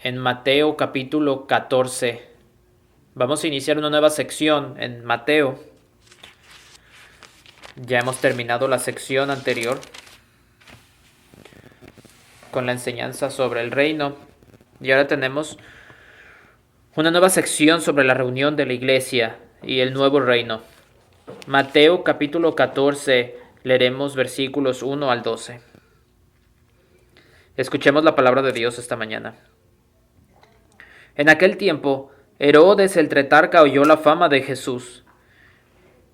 en Mateo capítulo 14. Vamos a iniciar una nueva sección en Mateo. Ya hemos terminado la sección anterior con la enseñanza sobre el reino y ahora tenemos una nueva sección sobre la reunión de la iglesia y el nuevo reino. Mateo capítulo 14, leeremos versículos 1 al 12. Escuchemos la palabra de Dios esta mañana. En aquel tiempo, Herodes el tetrarca oyó la fama de Jesús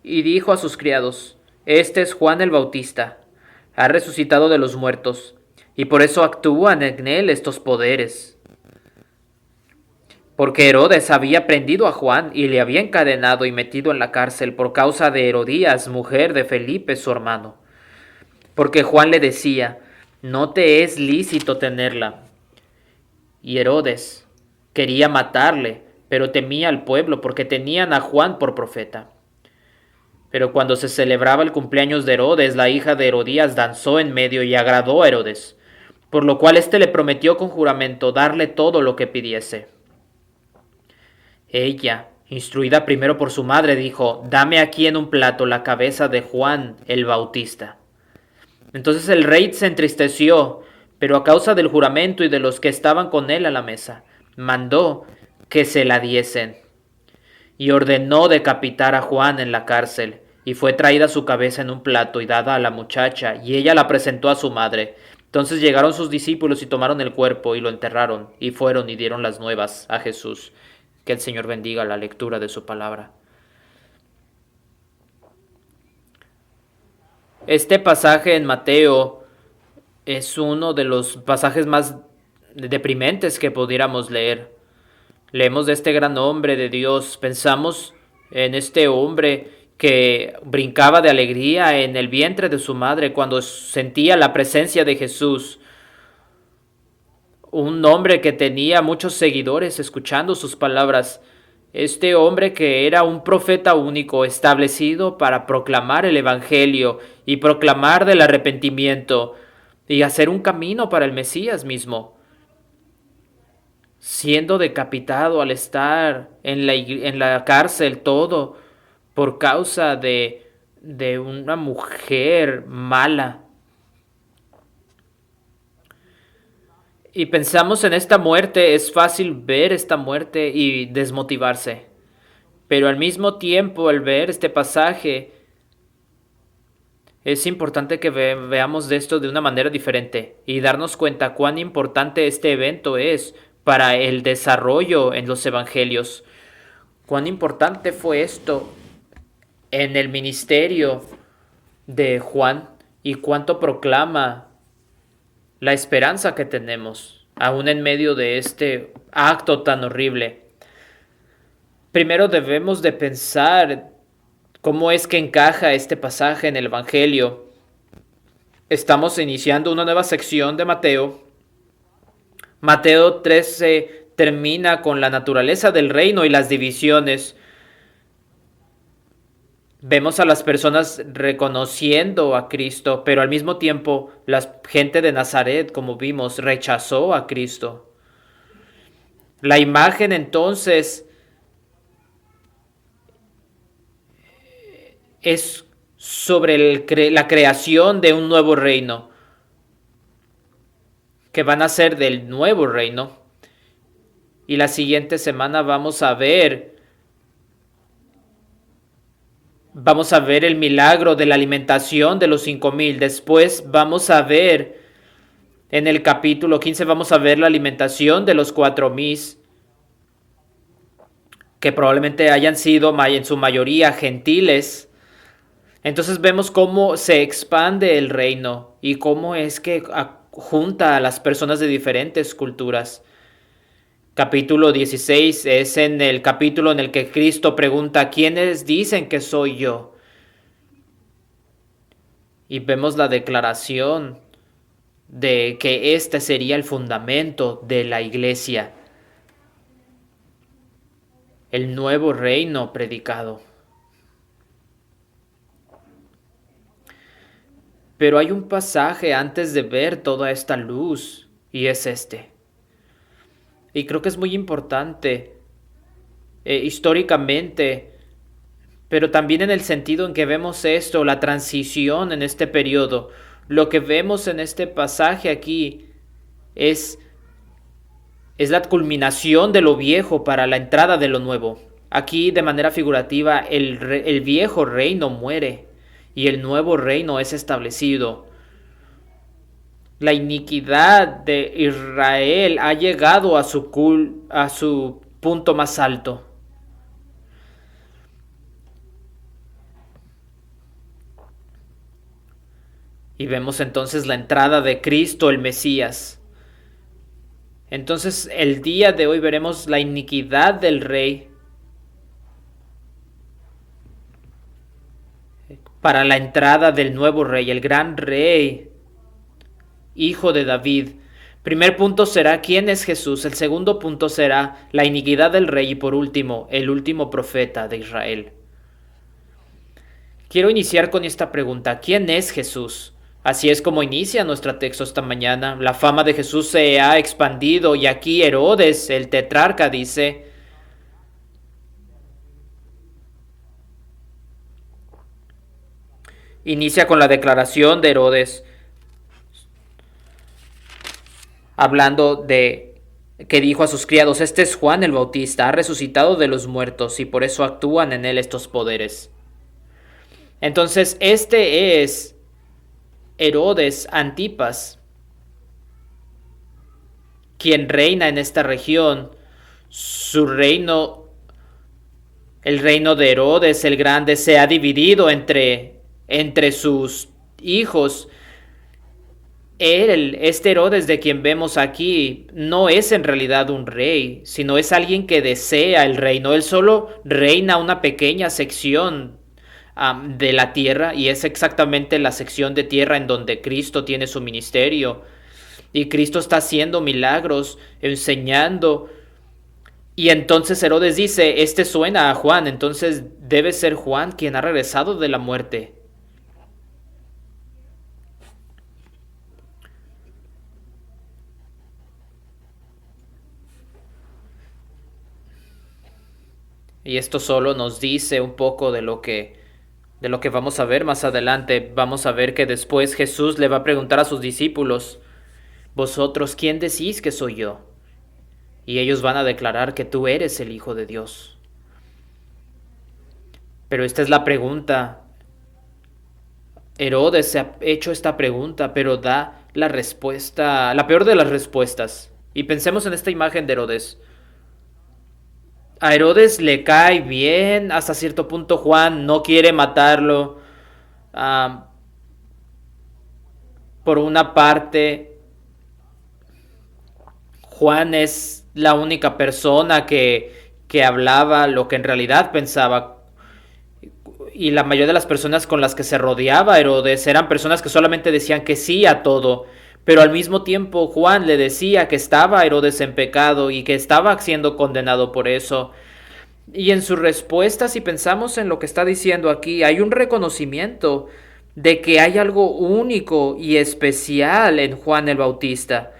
y dijo a sus criados: Este es Juan el Bautista, ha resucitado de los muertos, y por eso actúan en él estos poderes. Porque Herodes había prendido a Juan y le había encadenado y metido en la cárcel por causa de Herodías, mujer de Felipe su hermano. Porque Juan le decía: No te es lícito tenerla. Y Herodes quería matarle, pero temía al pueblo porque tenían a Juan por profeta. Pero cuando se celebraba el cumpleaños de Herodes, la hija de Herodías danzó en medio y agradó a Herodes, por lo cual éste le prometió con juramento darle todo lo que pidiese. Ella, instruida primero por su madre, dijo: Dame aquí en un plato la cabeza de Juan el Bautista. Entonces el rey se entristeció, pero a causa del juramento y de los que estaban con él a la mesa, mandó que se la diesen. Y ordenó decapitar a Juan en la cárcel, y fue traída su cabeza en un plato y dada a la muchacha, y ella la presentó a su madre. Entonces llegaron sus discípulos y tomaron el cuerpo y lo enterraron, y fueron y dieron las nuevas a Jesús. Que el Señor bendiga la lectura de su palabra. Este pasaje en Mateo es uno de los pasajes más deprimentes que pudiéramos leer. Leemos de este gran hombre de Dios, pensamos en este hombre que brincaba de alegría en el vientre de su madre cuando sentía la presencia de Jesús. Un hombre que tenía muchos seguidores escuchando sus palabras. Este hombre que era un profeta único establecido para proclamar el Evangelio y proclamar del arrepentimiento y hacer un camino para el Mesías mismo, siendo decapitado al estar en la cárcel, todo por causa de una mujer mala. Y pensamos en esta muerte, es fácil ver esta muerte y desmotivarse. Pero al mismo tiempo, al ver este pasaje, es importante que veamos de esto de una manera diferente y darnos cuenta cuán importante este evento es para el desarrollo en los evangelios. Cuán importante fue esto en el ministerio de Juan y cuánto proclama la esperanza que tenemos, aún en medio de este acto tan horrible. Primero debemos de pensar cómo es que encaja este pasaje en el Evangelio. Estamos iniciando una nueva sección de Mateo. Mateo 13 termina con la naturaleza del reino y las divisiones. Vemos a las personas reconociendo a Cristo, pero al mismo tiempo la gente de Nazaret, como vimos, rechazó a Cristo. La imagen entonces es sobre la creación de un nuevo reino, que van a ser del nuevo reino. Y la siguiente semana vamos a ver el milagro de la alimentación de los 5,000. Después vamos a ver, en el capítulo 15 vamos a ver la alimentación de los 4,000, que probablemente hayan sido en su mayoría gentiles. Entonces vemos cómo se expande el reino y cómo es que junta a las personas de diferentes culturas. Capítulo 16 es en el capítulo en el que Cristo pregunta: ¿quiénes dicen que soy yo? Y vemos la declaración de que este sería el fundamento de la iglesia, el nuevo reino predicado. Pero hay un pasaje antes de ver toda esta luz, y es este. Y creo que es muy importante históricamente, pero también en el sentido en que vemos esto, la transición en este periodo. Lo que vemos en este pasaje aquí es, es la culminación de lo viejo para la entrada de lo nuevo. Aquí, de manera figurativa, el viejo reino muere y el nuevo reino es establecido. La iniquidad de Israel ha llegado a su punto más alto. Y vemos entonces la entrada de Cristo, el Mesías. Entonces el día de hoy veremos la iniquidad del rey para la entrada del nuevo rey, el gran rey, hijo de David. Primer punto será quién es Jesús. El segundo punto será la iniquidad del rey y por último, el último profeta de Israel. Quiero iniciar con esta pregunta. ¿Quién es Jesús? Así es como inicia nuestro texto esta mañana. La fama de Jesús se ha expandido y aquí Herodes, el tetrarca, dice: inicia con la declaración de Herodes, hablando de que dijo a sus criados: este es Juan el Bautista, ha resucitado de los muertos y por eso actúan en él estos poderes. Entonces este es Herodes Antipas, quien reina en esta región. Su reino, el reino de Herodes el Grande, se ha dividido entre sus hijos. Este Herodes de quien vemos aquí, no es en realidad un rey, sino es alguien que desea el reino. Él solo reina una pequeña sección de la tierra, y es exactamente la sección de tierra en donde Cristo tiene su ministerio. Y Cristo está haciendo milagros, enseñando. Y entonces Herodes dice: este suena a Juan, entonces debe ser Juan quien ha regresado de la muerte. Y esto solo nos dice un poco de lo que vamos a ver más adelante. Vamos a ver que después Jesús le va a preguntar a sus discípulos: vosotros, ¿quién decís que soy yo? Y ellos van a declarar que tú eres el Hijo de Dios. Pero esta es la pregunta. Herodes se ha hecho esta pregunta, pero da la respuesta, la peor de las respuestas. Y pensemos en esta imagen de Herodes. A Herodes le cae bien, hasta cierto punto Juan no quiere matarlo. Ah, por una parte, Juan es la única persona que hablaba lo que en realidad pensaba. Y la mayoría de las personas con las que se rodeaba Herodes eran personas que solamente decían que sí a todo. Pero al mismo tiempo Juan le decía que estaba Herodes en pecado y que estaba siendo condenado por eso. Y en su respuesta, si pensamos en lo que está diciendo aquí, hay un reconocimiento de que hay algo único y especial en Juan el Bautista.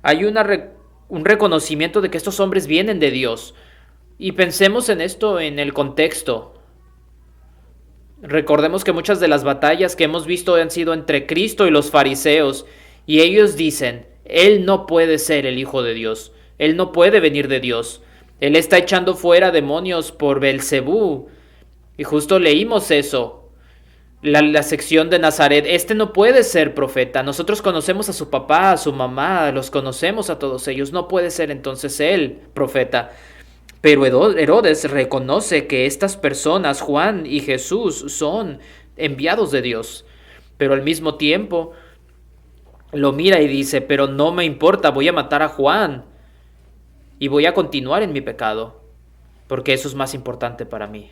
Hay un reconocimiento de que estos hombres vienen de Dios. Y pensemos en esto en el contexto. Recordemos que muchas de las batallas que hemos visto han sido entre Cristo y los fariseos. Y ellos dicen: Él no puede ser el Hijo de Dios. Él no puede venir de Dios. Él está echando fuera demonios por Belcebú. Y justo leímos eso. La sección de Nazaret: este no puede ser profeta. Nosotros conocemos a su papá, a su mamá, los conocemos a todos ellos. No puede ser entonces él profeta. Pero Herodes reconoce que estas personas, Juan y Jesús, son enviados de Dios. Pero al mismo tiempo lo mira y dice: pero no me importa, voy a matar a Juan y voy a continuar en mi pecado, porque eso es más importante para mí.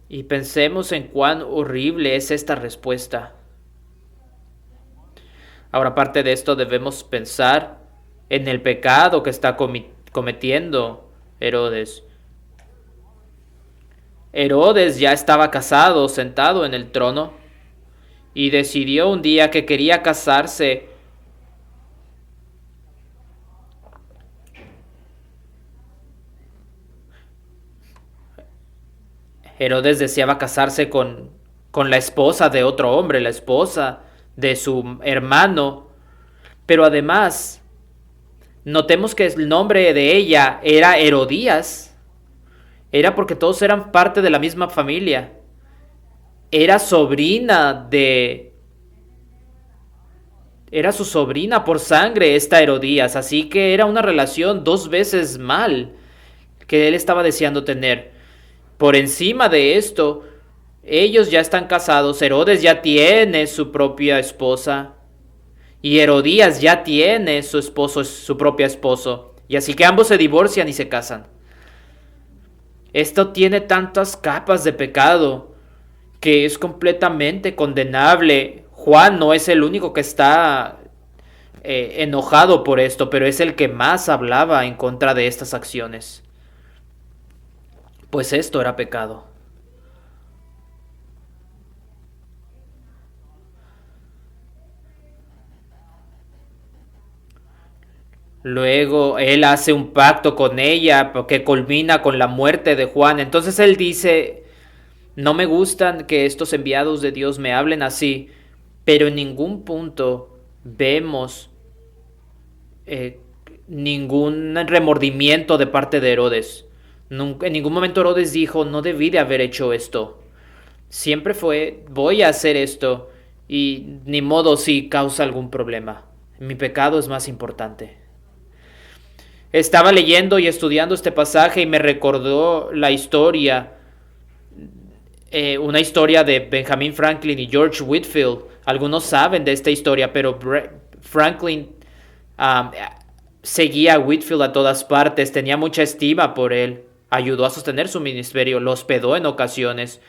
Y pensemos en cuán horrible es esta respuesta. Ahora, aparte de esto, debemos pensar en el pecado que está cometiendo Herodes. Herodes ya estaba casado, sentado en el trono, y decidió un día que quería casarse Herodes deseaba casarse con la esposa de otro hombre, la esposa de su hermano, pero además notemos que el nombre de ella era Herodías, era porque todos eran parte de la misma familia, era era su sobrina por sangre esta Herodías, así que era una relación dos veces mal que él estaba deseando tener. Por encima de esto, ellos ya están casados, Herodes ya tiene su propia esposa y Herodías ya tiene su esposo, su propio esposo, y así que ambos se divorcian y se casan. Esto tiene tantas capas de pecado que es completamente condenable. Juan no es el único que está enojado por esto, pero es el que más hablaba en contra de estas acciones. Pues esto era pecado. Luego él hace un pacto con ella que culmina con la muerte de Juan. Entonces él dice, no me gustan que estos enviados de Dios me hablen así, pero en ningún punto vemos eh, ningún remordimiento de parte de Herodes. Nunca, en ningún momento Herodes dijo, no debí de haber hecho esto. Siempre fue, voy a hacer esto y ni modo si causa algún problema. Mi pecado es más importante. Estaba leyendo y estudiando este pasaje y me recordó la historia, una historia de Benjamin Franklin y George Whitefield. Algunos saben de esta historia, pero Franklin um, seguía a Whitefield a todas partes, tenía mucha estima por él, ayudó a sostener su ministerio, lo hospedó en ocasiones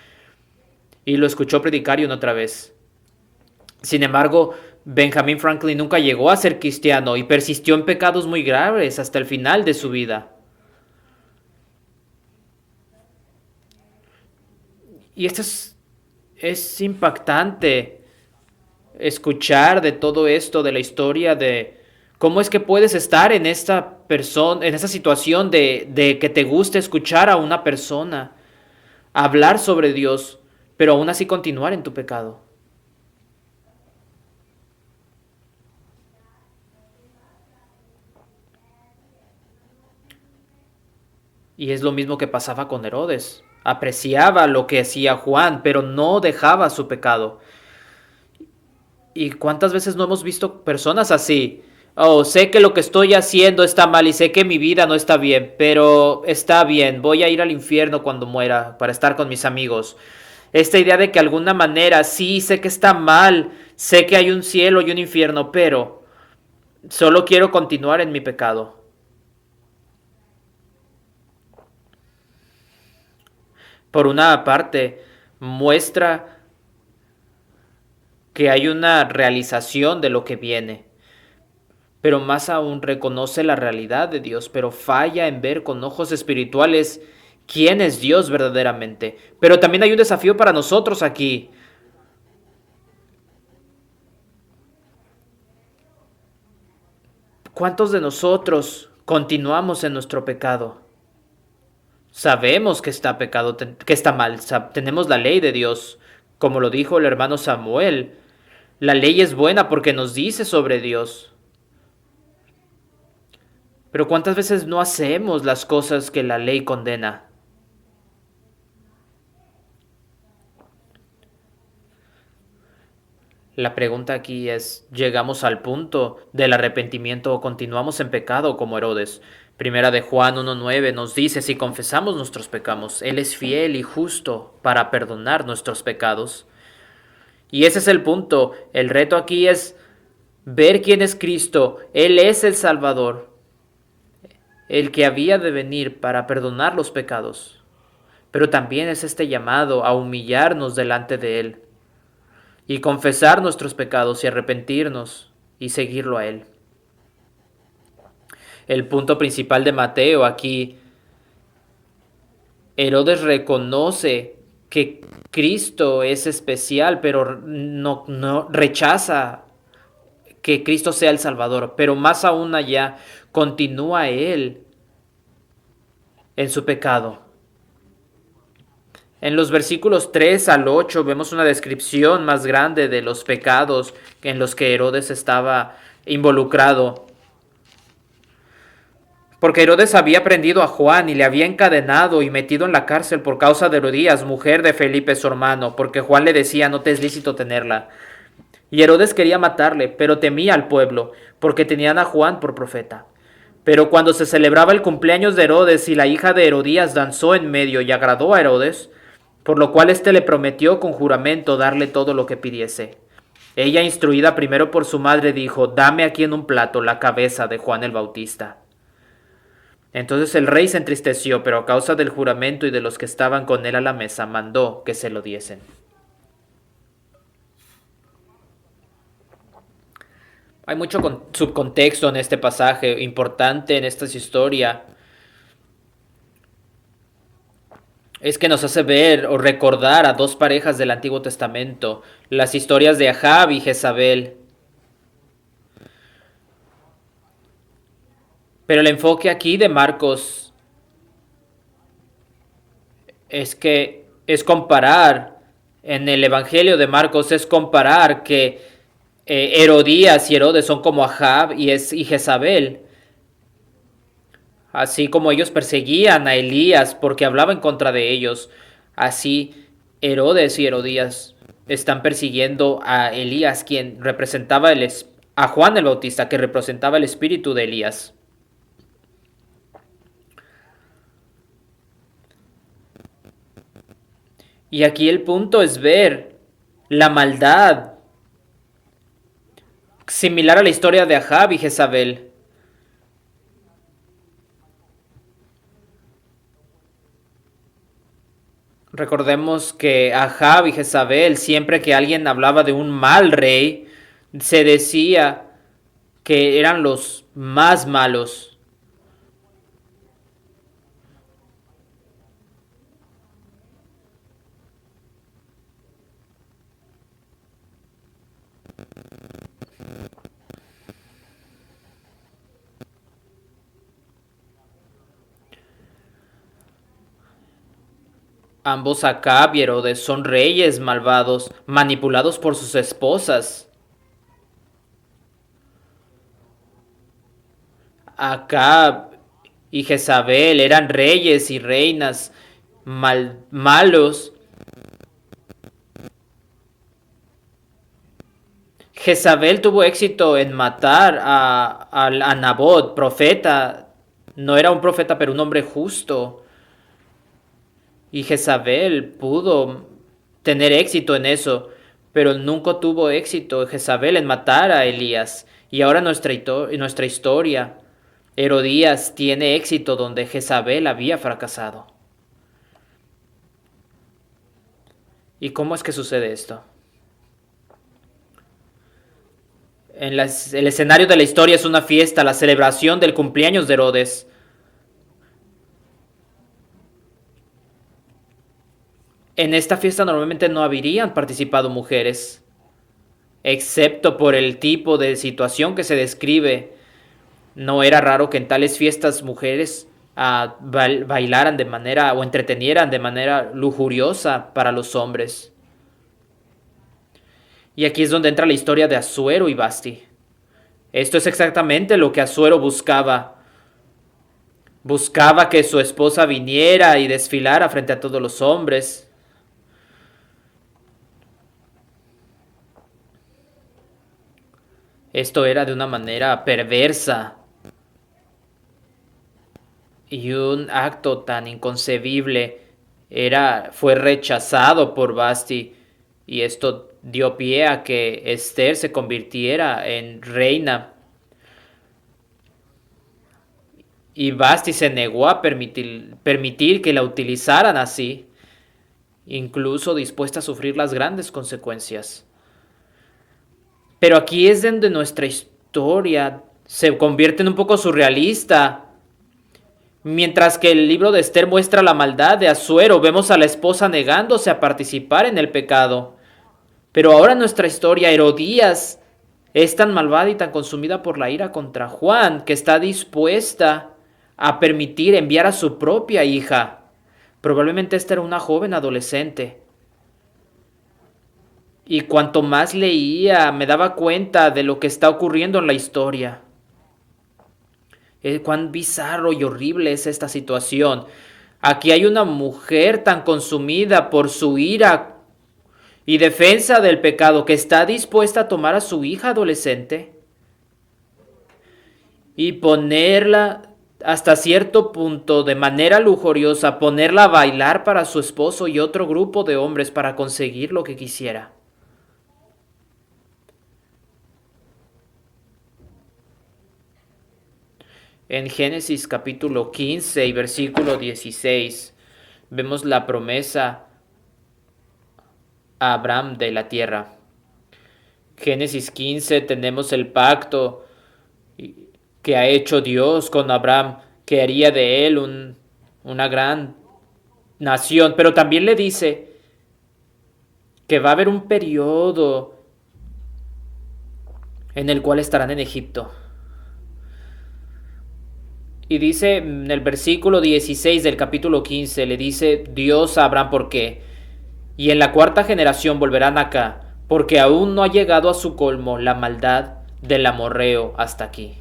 y lo escuchó predicar y una otra vez. Sin embargo, Benjamin Franklin nunca llegó a ser cristiano y persistió en pecados muy graves hasta el final de su vida. Y esto es impactante escuchar de todo esto, de la historia, de cómo es que puedes estar en esta persona, en esta situación de que te guste escuchar a una persona, hablar sobre Dios, pero aún así continuar en tu pecado. Y es lo mismo que pasaba con Herodes. Apreciaba lo que hacía Juan, pero no dejaba su pecado. ¿Y cuántas veces no hemos visto personas así? Oh, sé que lo que estoy haciendo está mal y sé que mi vida no está bien, pero está bien, voy a ir al infierno cuando muera para estar con mis amigos. Esta idea de que de alguna manera sí sé que está mal, sé que hay un cielo y un infierno, pero solo quiero continuar en mi pecado. Por una parte, muestra que hay una realización de lo que viene, pero más aún reconoce la realidad de Dios, pero falla en ver con ojos espirituales quién es Dios verdaderamente. Pero también hay un desafío para nosotros aquí. ¿Cuántos de nosotros continuamos en nuestro pecado? Sabemos que está pecado, que está mal, tenemos la ley de Dios, como lo dijo el hermano Samuel. La ley es buena porque nos dice sobre Dios. Pero ¿cuántas veces no hacemos las cosas que la ley condena? La pregunta aquí es, ¿llegamos al punto del arrepentimiento o continuamos en pecado como Herodes? Primera de Juan 1.9 nos dice, si confesamos nuestros pecados, Él es fiel y justo para perdonar nuestros pecados. Y ese es el punto. El reto aquí es ver quién es Cristo. Él es el Salvador, el que había de venir para perdonar los pecados. Pero también es este llamado a humillarnos delante de Él y confesar nuestros pecados y arrepentirnos y seguirlo a Él. El punto principal de Mateo aquí, Herodes reconoce que Cristo es especial, pero no rechaza que Cristo sea el Salvador, pero más aún allá, continúa Él en su pecado. En los versículos 3 al 8 vemos una descripción más grande de los pecados en los que Herodes estaba involucrado. Porque Herodes había prendido a Juan y le había encadenado y metido en la cárcel por causa de Herodías, mujer de Felipe su hermano, porque Juan le decía: no te es lícito tenerla. Y Herodes quería matarle, pero temía al pueblo, porque tenían a Juan por profeta. Pero cuando se celebraba el cumpleaños de Herodes y la hija de Herodías danzó en medio y agradó a Herodes, por lo cual éste le prometió con juramento darle todo lo que pidiese. Ella, instruida primero por su madre, dijo: dame aquí en un plato la cabeza de Juan el Bautista. Entonces el rey se entristeció, pero a causa del juramento y de los que estaban con él a la mesa, mandó que se lo diesen. Hay mucho subcontexto en este pasaje, importante en esta historia. Es que nos hace ver o recordar a dos parejas del Antiguo Testamento, las historias de Ahab y Jezabel. Pero el enfoque aquí de Marcos es que es comparar, en el Evangelio de Marcos es comparar que Herodías y Herodes son como Ahab y Jezabel. Así como ellos perseguían a Elías porque hablaba en contra de ellos, así Herodes y Herodías están persiguiendo a Elías, quien representaba a Juan el Bautista, que representaba el espíritu de Elías. Y aquí el punto es ver la maldad similar a la historia de Ahab y Jezabel. Recordemos que Ahab y Jezabel, siempre que alguien hablaba de un mal rey, se decía que eran los más malos. Ambos Acab y Herodes son reyes malvados, manipulados por sus esposas. Acab y Jezabel eran reyes y reinas malos. Jezabel tuvo éxito en matar a Nabot, profeta. No era un profeta, pero un hombre justo. Y Jezabel pudo tener éxito en eso, pero nunca tuvo éxito Jezabel en matar a Elías. Y ahora nuestra historia, Herodías tiene éxito donde Jezabel había fracasado. ¿Y cómo es que sucede esto? El escenario de la historia es una fiesta, la celebración del cumpleaños de Herodes. En esta fiesta normalmente no habrían participado mujeres, excepto por el tipo de situación que se describe. No era raro que en tales fiestas mujeres bailaran de manera o entretenieran de manera lujuriosa para los hombres. Y aquí es donde entra la historia de Asuero y Basti. Esto es exactamente lo que Asuero buscaba. Buscaba que su esposa viniera y desfilara frente a todos los hombres. Esto era de una manera perversa y un acto tan inconcebible fue rechazado por Basti, y esto dio pie a que Esther se convirtiera en reina. Y Basti se negó a permitir que la utilizaran así, incluso dispuesta a sufrir las grandes consecuencias. Pero aquí es donde nuestra historia se convierte en un poco surrealista. Mientras que el libro de Esther muestra la maldad de Asuero, vemos a la esposa negándose a participar en el pecado. Pero ahora nuestra historia, Herodías, es tan malvada y tan consumida por la ira contra Juan que está dispuesta a permitir enviar a su propia hija Probablemente esta era una joven adolescente. Y cuanto más leía, me daba cuenta de lo que está ocurriendo en la historia. Cuán bizarro y horrible es esta situación. Aquí hay una mujer tan consumida por su ira y defensa del pecado que está dispuesta a tomar a su hija adolescente y ponerla hasta cierto punto de manera lujuriosa, ponerla a bailar para su esposo y otro grupo de hombres para conseguir lo que quisiera. En Génesis capítulo 15 y versículo 16 vemos la promesa a Abraham de la tierra. Génesis 15 tenemos el pacto que ha hecho Dios con Abraham, que haría de él una gran nación, pero también le dice que va a haber un periodo en el cual estarán en Egipto. Y dice en el versículo 16 del capítulo 15, le dice Dios a Abraham por qué. Y en la cuarta generación volverán acá, porque aún no ha llegado a su colmo la maldad del amorreo hasta aquí.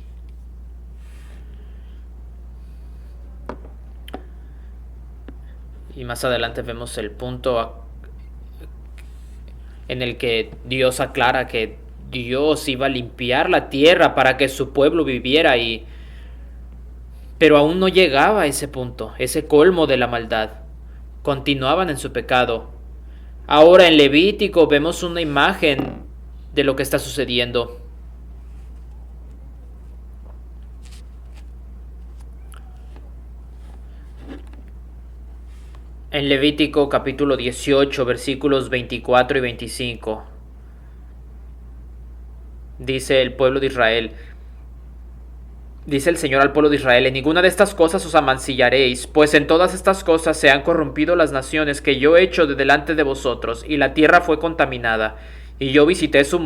Y más adelante vemos el punto en el que Dios aclara que Dios iba a limpiar la tierra para que su pueblo viviera ahí. Pero aún no llegaba a ese punto, ese colmo de la maldad. Continuaban en su pecado. Ahora en Levítico vemos una imagen de lo que está sucediendo. En Levítico capítulo 18 versículos 24 y 25 dice el pueblo de Israel, dice el Señor al pueblo de Israel, en ninguna de estas cosas os amancillaréis, pues en todas estas cosas se han corrompido las naciones que yo he hecho de delante de vosotros, y la tierra fue contaminada, y yo visité su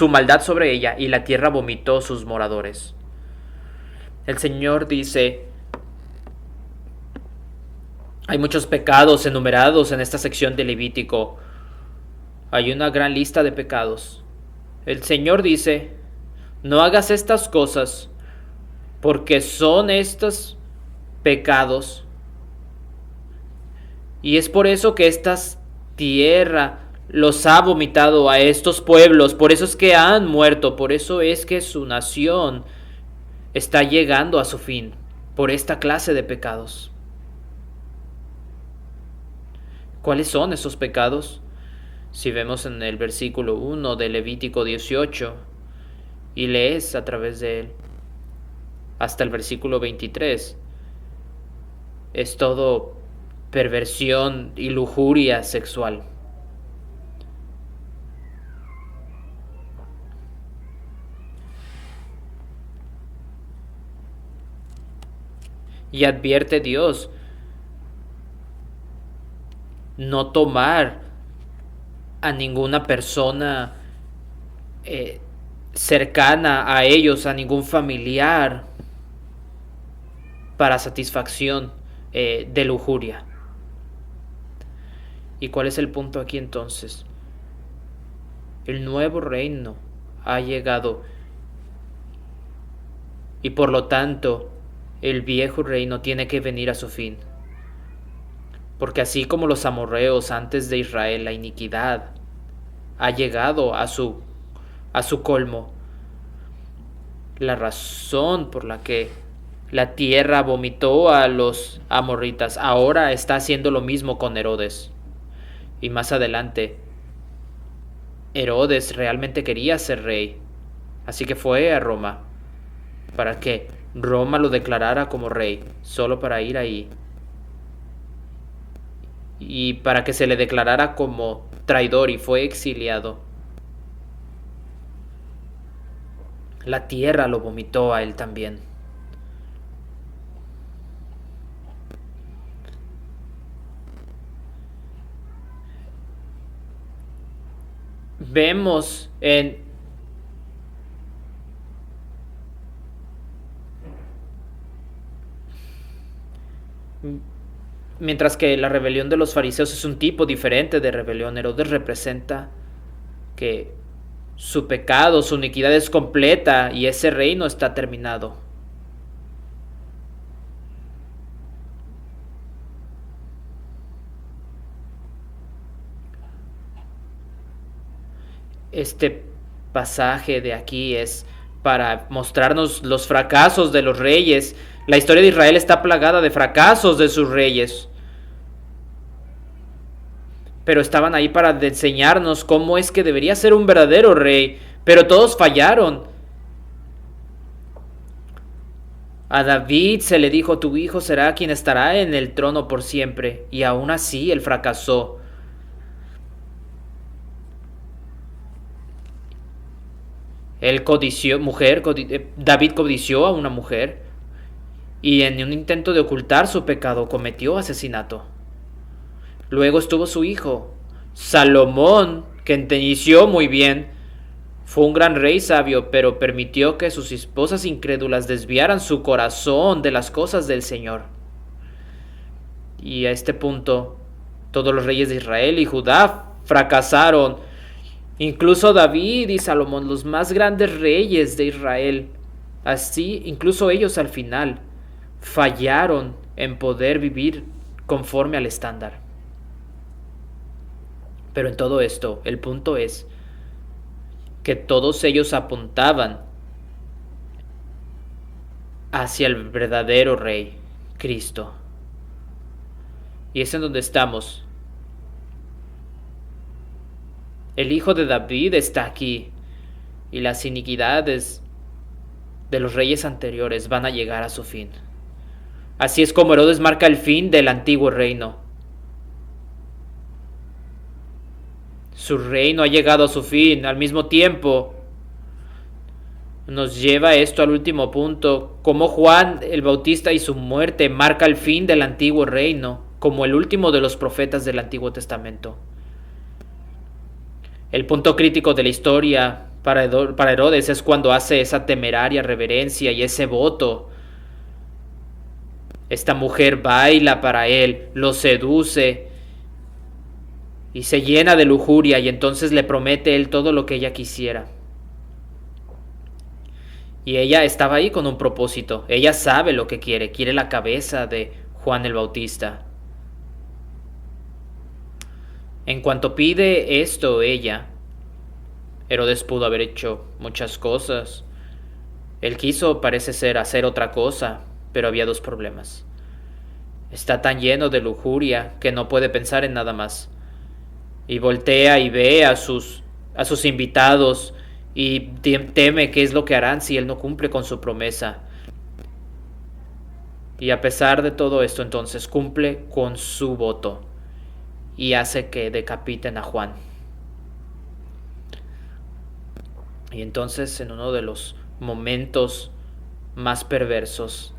maldad sobre ella, y la tierra vomitó sus moradores. El Señor dice, hay muchos pecados enumerados en esta sección de Levítico, hay una gran lista de pecados. El Señor dice, no hagas estas cosas, porque son estos pecados. Y es por eso que esta tierra los ha vomitado a estos pueblos, por eso es que han muerto, por eso es que su nación está llegando a su fin, por esta clase de pecados. ¿Cuáles son esos pecados? Si vemos en el versículo 1 de Levítico 18 y lees a través de él hasta el versículo 23, es todo perversión y lujuria sexual. Y advierte Dios no tomar a ninguna persona cercana a ellos, a ningún familiar, para satisfacción de lujuria. ¿Y cuál es el punto aquí entonces? El nuevo reino ha llegado y por lo tanto el viejo reino tiene que venir a su fin. Porque así como los amorreos antes de Israel, la iniquidad ha llegado a su colmo. La razón por la que la tierra vomitó a los amorritas ahora está haciendo lo mismo con Herodes. Y más adelante, Herodes realmente quería ser rey, así que fue a Roma para que Roma lo declarara como rey, solo para ir ahí y para que se le declarara como traidor, y fue exiliado. La tierra lo vomitó a él también. Vemos Mientras que la rebelión de los fariseos es un tipo diferente de rebelión, Herodes representa que su pecado, su iniquidad es completa y ese reino está terminado. Este pasaje de aquí es para mostrarnos los fracasos de los reyes. La historia de Israel está plagada de fracasos de sus reyes, pero estaban ahí para enseñarnos cómo es que debería ser un verdadero rey, pero todos fallaron. A David se le dijo: tu hijo será quien estará en el trono por siempre, y aún así él fracasó. Él codició, David codició a una mujer y en un intento de ocultar su pecado cometió asesinato. Luego estuvo su hijo, Salomón, que inició muy bien. Fue un gran rey sabio, pero permitió que sus esposas incrédulas desviaran su corazón de las cosas del Señor. Y a este punto, todos los reyes de Israel y Judá fracasaron. Incluso David y Salomón, los más grandes reyes de Israel, así, incluso ellos al final, fallaron en poder vivir conforme al estándar. Pero en todo esto, el punto es que todos ellos apuntaban hacia el verdadero Rey, Cristo. Y es en donde estamos. El Hijo de David está aquí, y las iniquidades de los reyes anteriores van a llegar a su fin. Así es como Herodes marca el fin del antiguo reino. Su reino ha llegado a su fin. Al mismo tiempo, nos lleva esto al último punto, como Juan el Bautista y su muerte marca el fin del antiguo reino, como el último de los profetas del Antiguo Testamento. El punto crítico de la historia para Herodes es cuando hace esa temeraria reverencia y ese voto. Esta mujer baila para él, lo seduce y se llena de lujuria, y entonces le promete él todo lo que ella quisiera. Y ella estaba ahí con un propósito. Ella sabe lo que quiere. Quiere la cabeza de Juan el Bautista. En cuanto pide esto ella, Herodes pudo haber hecho muchas cosas. Él quiso, parece ser, hacer otra cosa, pero había dos problemas. Está tan lleno de lujuria que no puede pensar en nada más. Y voltea y ve a sus invitados y teme qué es lo que harán si él no cumple con su promesa. Y a pesar de todo esto, entonces cumple con su voto y hace que decapiten a Juan. Y entonces, en uno de los momentos más perversos,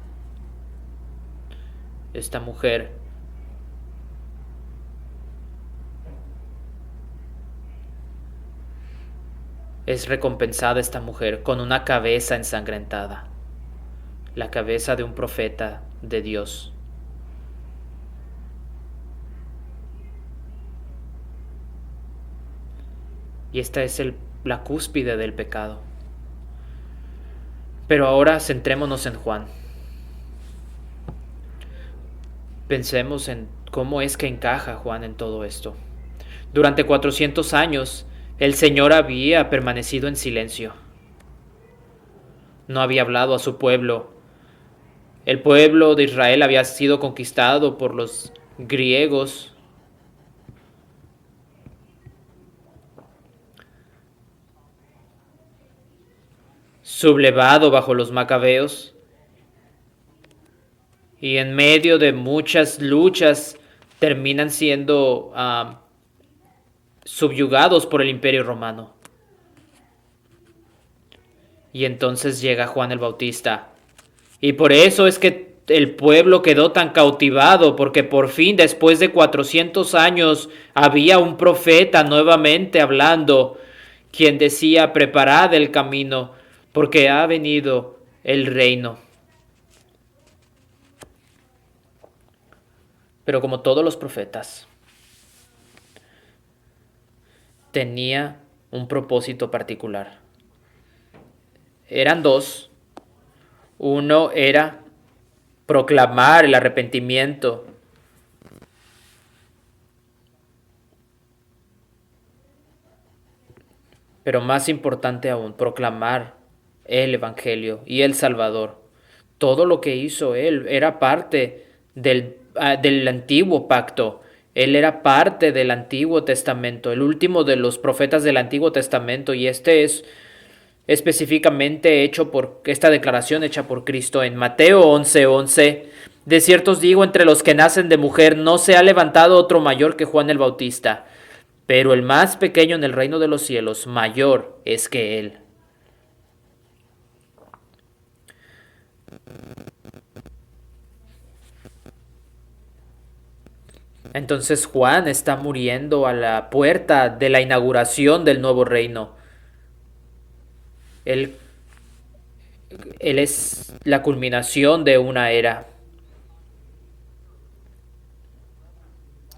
esta mujer es recompensada, esta mujer, con una cabeza ensangrentada, la cabeza de un profeta de Dios. Y esta es la cúspide del pecado. Pero ahora centrémonos en Juan. Pensemos en cómo es que encaja Juan en todo esto. Durante 400 años, el Señor había permanecido en silencio. No había hablado a su pueblo. El pueblo de Israel había sido conquistado por los griegos. Sublevado bajo los macabeos. Y en medio de muchas luchas terminan siendo subyugados por el Imperio Romano. Y entonces llega Juan el Bautista. Y por eso es que el pueblo quedó tan cautivado, porque por fin, después de 400 años, había un profeta nuevamente hablando, quien decía: preparad el camino, porque ha venido el reino. Pero como todos los profetas, tenía un propósito particular. Eran dos. Uno era proclamar el arrepentimiento, pero más importante aún, proclamar el Evangelio y el Salvador. Todo lo que hizo él era parte del antiguo pacto. Él era parte del Antiguo Testamento, el último de los profetas del Antiguo Testamento, y este es específicamente hecho por esta declaración hecha por Cristo en Mateo 11:11. De cierto os digo, entre los que nacen de mujer no se ha levantado otro mayor que Juan el Bautista, pero el más pequeño en el reino de los cielos mayor es que él. Entonces Juan está muriendo a la puerta de la inauguración del nuevo reino. Él, él es la culminación de una era.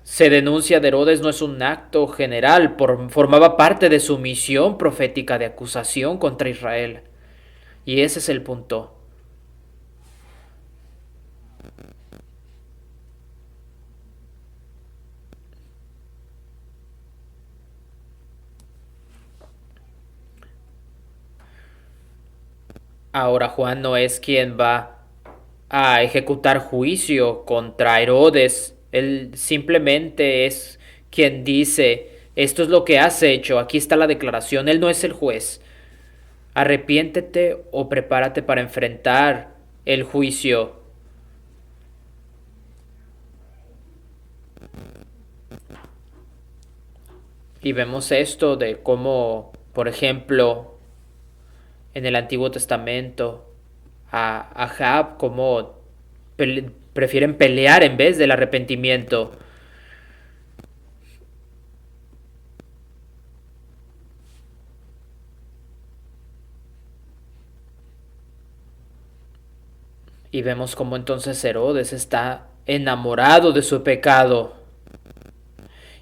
Se denuncia de Herodes no es un acto general, formaba parte de su misión profética de acusación contra Israel. Y ese es el punto. Ahora Juan no es quien va a ejecutar juicio contra Herodes. Él simplemente es quien dice, esto es lo que has hecho, aquí está la declaración. Él no es el juez. Arrepiéntete o prepárate para enfrentar el juicio. Y vemos esto de cómo, por ejemplo, en el Antiguo Testamento, a Ahab, cómo prefieren pelear en vez del arrepentimiento. Y vemos cómo entonces Herodes está enamorado de su pecado.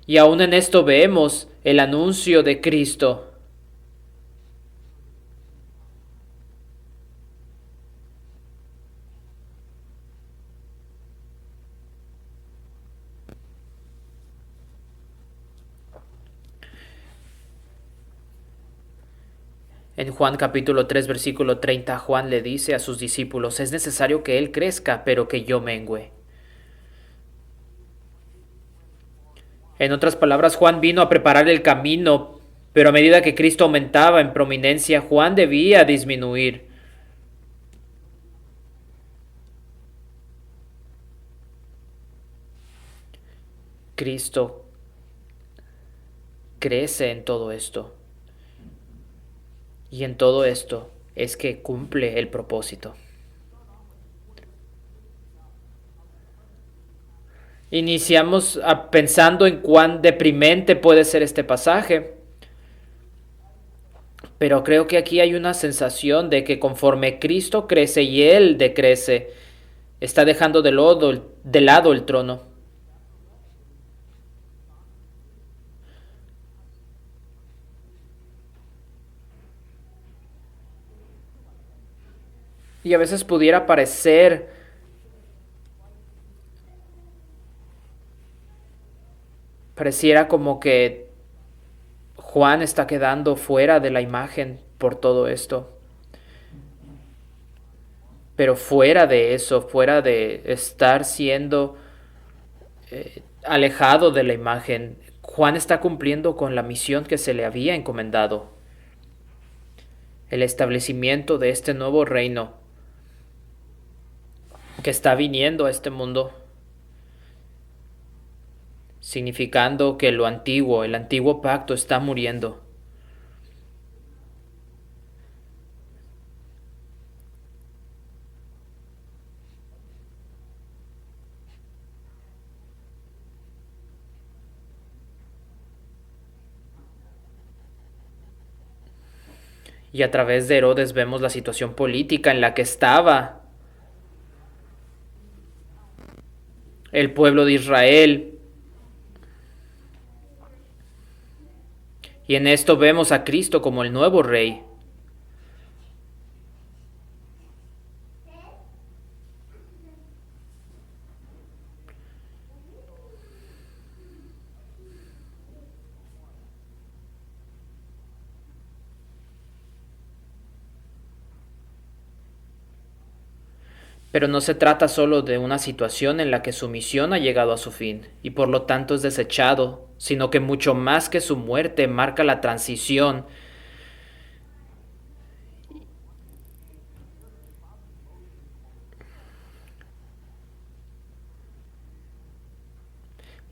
Y aún en esto vemos el anuncio de Cristo. En Juan capítulo 3 versículo 30, Juan le dice a sus discípulos, es necesario que Él crezca, pero que yo mengüe. En otras palabras, Juan vino a preparar el camino, pero a medida que Cristo aumentaba en prominencia, Juan debía disminuir. Cristo crece en todo esto. Y en todo esto es que cumple el propósito. Iniciamos pensando en cuán deprimente puede ser este pasaje, pero creo que aquí hay una sensación de que conforme Cristo crece y Él decrece, está dejando de lado el trono. Y a veces pudiera pareciera como que Juan está quedando fuera de la imagen por todo esto. Pero fuera de eso, fuera de estar siendo alejado de la imagen, Juan está cumpliendo con la misión que se le había encomendado, el establecimiento de este nuevo reino que está viniendo a este mundo, significando que lo antiguo, el antiguo pacto está muriendo. Y a través de Herodes vemos la situación política en la que estaba el pueblo de Israel. Y en esto vemos a Cristo como el nuevo rey. Pero no se trata solo de una situación en la que su misión ha llegado a su fin y por lo tanto es desechado, sino que mucho más que su muerte marca la transición.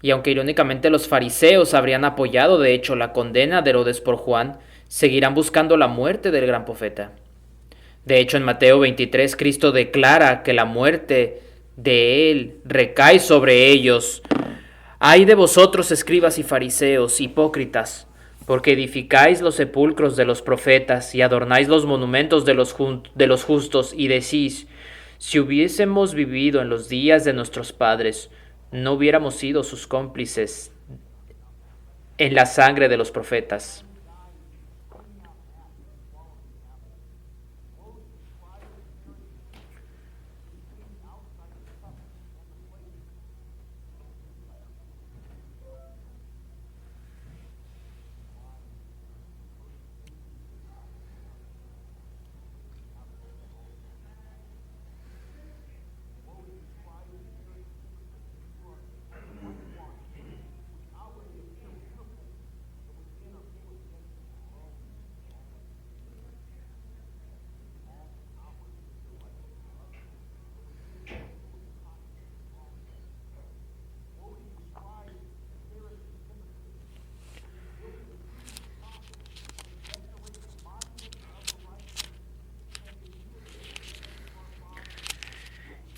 Y aunque irónicamente los fariseos habrían apoyado de hecho la condena de Herodes por Juan, seguirán buscando la muerte del gran profeta. De hecho, en Mateo 23, Cristo declara que la muerte de él recae sobre ellos. Ay de vosotros, escribas y fariseos, hipócritas, porque edificáis los sepulcros de los profetas y adornáis los monumentos de los justos, y decís, si hubiésemos vivido en los días de nuestros padres, no hubiéramos sido sus cómplices en la sangre de los profetas.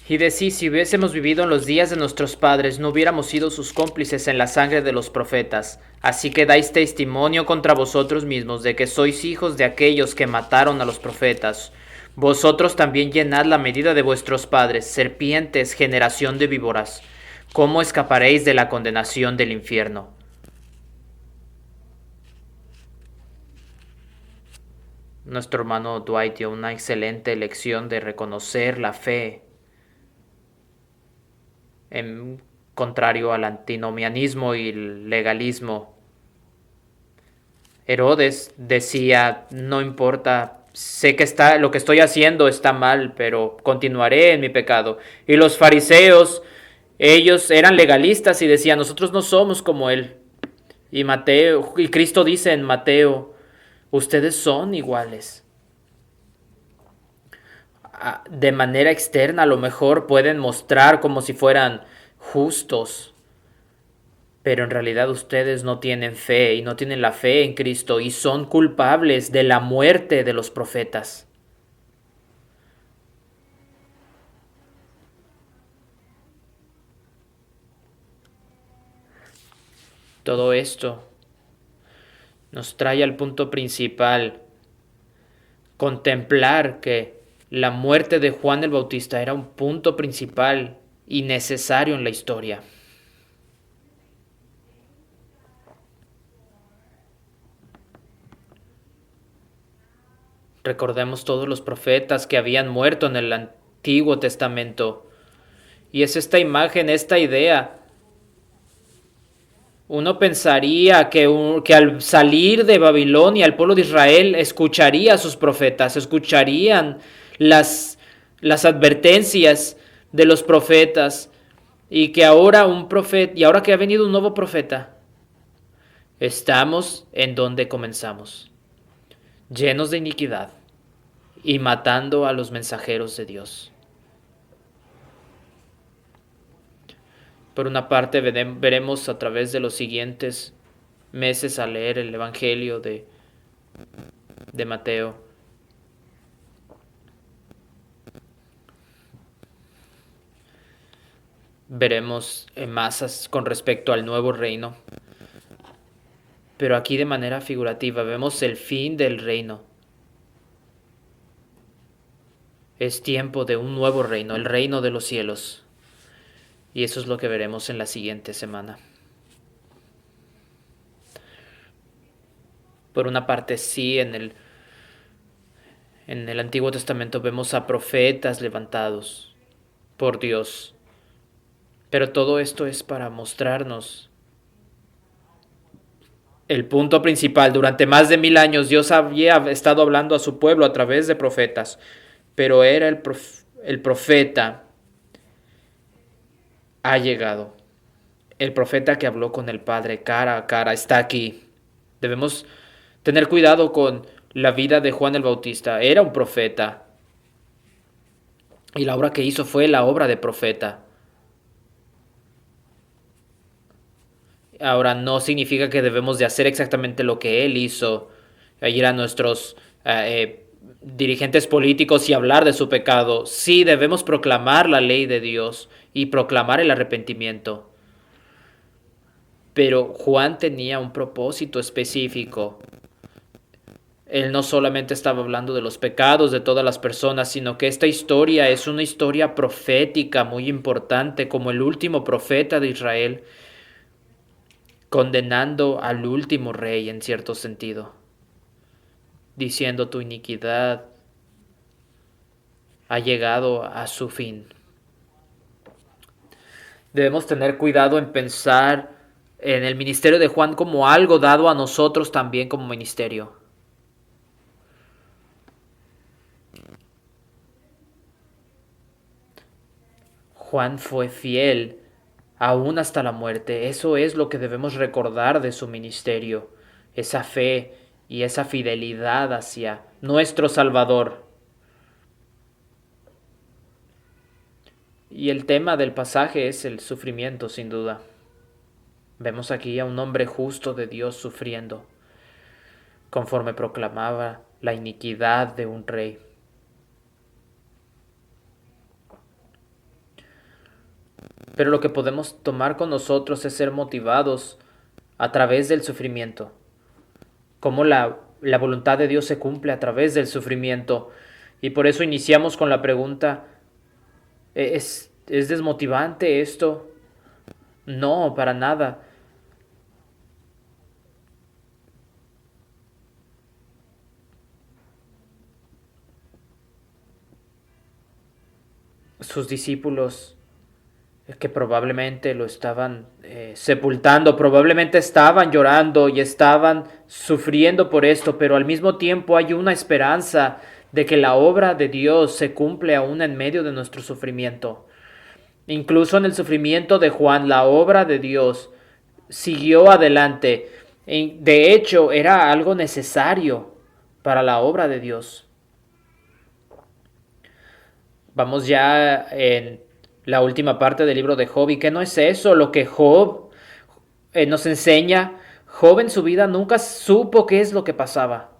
Y decís, si hubiésemos vivido en los días de nuestros padres, no hubiéramos sido sus cómplices en la sangre de los profetas. Así que dais testimonio contra vosotros mismos de que sois hijos de aquellos que mataron a los profetas. Vosotros también llenad la medida de vuestros padres, serpientes, generación de víboras. ¿Cómo escaparéis de la condenación del infierno? Nuestro hermano Dwight dio una excelente lección de reconocer la fe en contrario al antinomianismo y el legalismo. Herodes decía, no importa, sé que lo que estoy haciendo está mal, pero continuaré en mi pecado. Y los fariseos, ellos eran legalistas y decían, nosotros no somos como él. Y Cristo dice en Mateo, ustedes son iguales. De manera externa a lo mejor pueden mostrar como si fueran justos, pero en realidad ustedes no tienen fe y no tienen la fe en Cristo y son culpables de la muerte de los profetas. Todo esto nos trae al punto principal, contemplar que la muerte de Juan el Bautista era un punto principal y necesario en la historia. Recordemos todos los profetas que habían muerto en el Antiguo Testamento. Y es esta imagen, esta idea. Uno pensaría que al salir de Babilonia el pueblo de Israel escucharía a sus profetas, escucharían las advertencias de los profetas y que ahora y ahora que ha venido un nuevo profeta, estamos en donde comenzamos, llenos de iniquidad y matando a los mensajeros de Dios. Por una parte, veremos a través de los siguientes meses al leer el Evangelio de Mateo. Veremos más con respecto al nuevo reino. Pero aquí de manera figurativa vemos el fin del reino. Es tiempo de un nuevo reino, el reino de los cielos. Y eso es lo que veremos en la siguiente semana. Por una parte, sí, en el Antiguo Testamento vemos a profetas levantados por Dios. Pero todo esto es para mostrarnos el punto principal. Durante más de 1000 años Dios había estado hablando a su pueblo a través de profetas, pero era el profeta ha llegado. El profeta que habló con el Padre cara a cara está aquí. Debemos tener cuidado con la vida de Juan el Bautista. Era un profeta. Y la obra que hizo fue la obra de profeta. Ahora, no significa que debemos de hacer exactamente lo que él hizo, ir a nuestros dirigentes políticos y hablar de su pecado. Sí, debemos proclamar la ley de Dios y proclamar el arrepentimiento. Pero Juan tenía un propósito específico. Él no solamente estaba hablando de los pecados de todas las personas, sino que esta historia es una historia profética muy importante, como el último profeta de Israel, condenando al último rey en cierto sentido, diciendo tu iniquidad ha llegado a su fin. Debemos tener cuidado en pensar en el ministerio de Juan como algo dado a nosotros también como ministerio. Juan fue fiel aún hasta la muerte. Eso es lo que debemos recordar de su ministerio, esa fe y esa fidelidad hacia nuestro Salvador. Y el tema del pasaje es el sufrimiento, sin duda. Vemos aquí a un hombre justo de Dios sufriendo, conforme proclamaba la iniquidad de un rey. Pero lo que podemos tomar con nosotros es ser motivados a través del sufrimiento. Cómo la voluntad de Dios se cumple a través del sufrimiento. Y por eso iniciamos con la pregunta, ¿es desmotivante esto? No, para nada. Sus discípulos que probablemente lo estaban sepultando, probablemente estaban llorando y estaban sufriendo por esto, pero al mismo tiempo hay una esperanza de que la obra de Dios se cumple aún en medio de nuestro sufrimiento. Incluso en el sufrimiento de Juan, la obra de Dios siguió adelante. De hecho, era algo necesario para la obra de Dios. Vamos ya en la última parte del libro de Job. ¿Y qué no es eso lo que Job nos enseña? Job en su vida nunca supo qué es lo que pasaba.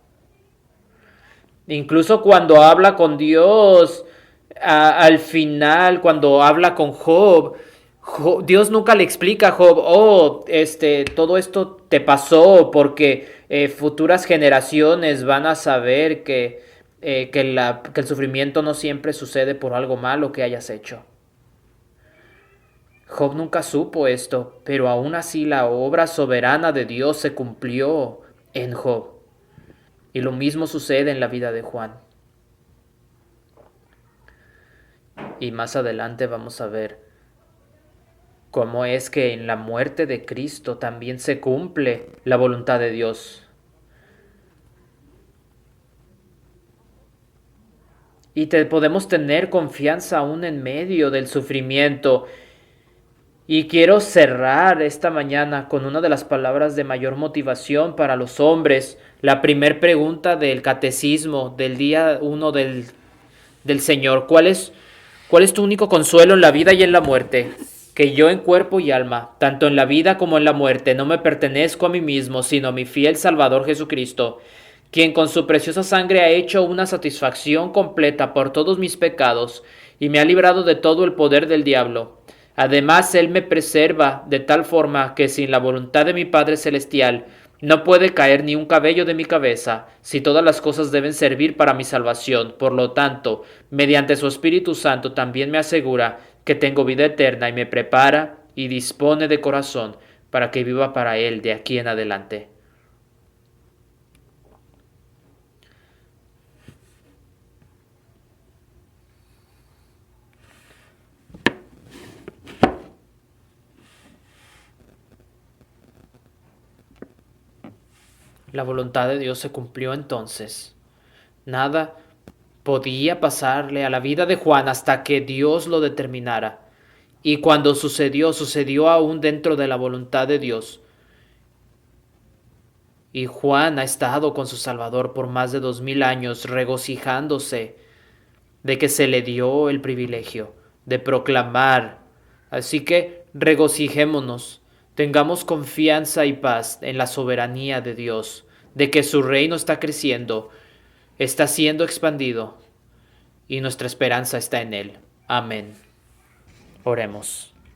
Incluso cuando habla con Dios, al final, cuando habla con Job, Dios nunca le explica a Job, todo esto te pasó porque futuras generaciones van a saber que el sufrimiento no siempre sucede por algo malo que hayas hecho. Job nunca supo esto, pero aún así la obra soberana de Dios se cumplió en Job. Y lo mismo sucede en la vida de Juan. Y más adelante vamos a ver cómo es que en la muerte de Cristo también se cumple la voluntad de Dios. Y podemos tener confianza aún en medio del sufrimiento. Y quiero cerrar esta mañana con una de las palabras de mayor motivación para los hombres. La primer pregunta del catecismo del día 1 del Señor. ¿Cuál es tu único consuelo en la vida y en la muerte? Que yo en cuerpo y alma, tanto en la vida como en la muerte, no me pertenezco a mí mismo, sino a mi fiel Salvador Jesucristo, quien con su preciosa sangre ha hecho una satisfacción completa por todos mis pecados y me ha librado de todo el poder del diablo. Además, Él me preserva de tal forma que sin la voluntad de mi Padre Celestial no puede caer ni un cabello de mi cabeza, si todas las cosas deben servir para mi salvación. Por lo tanto, mediante su Espíritu Santo también me asegura que tengo vida eterna y me prepara y dispone de corazón para que viva para Él de aquí en adelante. La voluntad de Dios se cumplió entonces. Nada podía pasarle a la vida de Juan hasta que Dios lo determinara. Y cuando sucedió, sucedió aún dentro de la voluntad de Dios. Y Juan ha estado con su Salvador por más de 2000 años, regocijándose de que se le dio el privilegio de proclamar. Así que regocijémonos, tengamos confianza y paz en la soberanía de Dios, de que su reino está creciendo, está siendo expandido y nuestra esperanza está en Él. Amén. Oremos.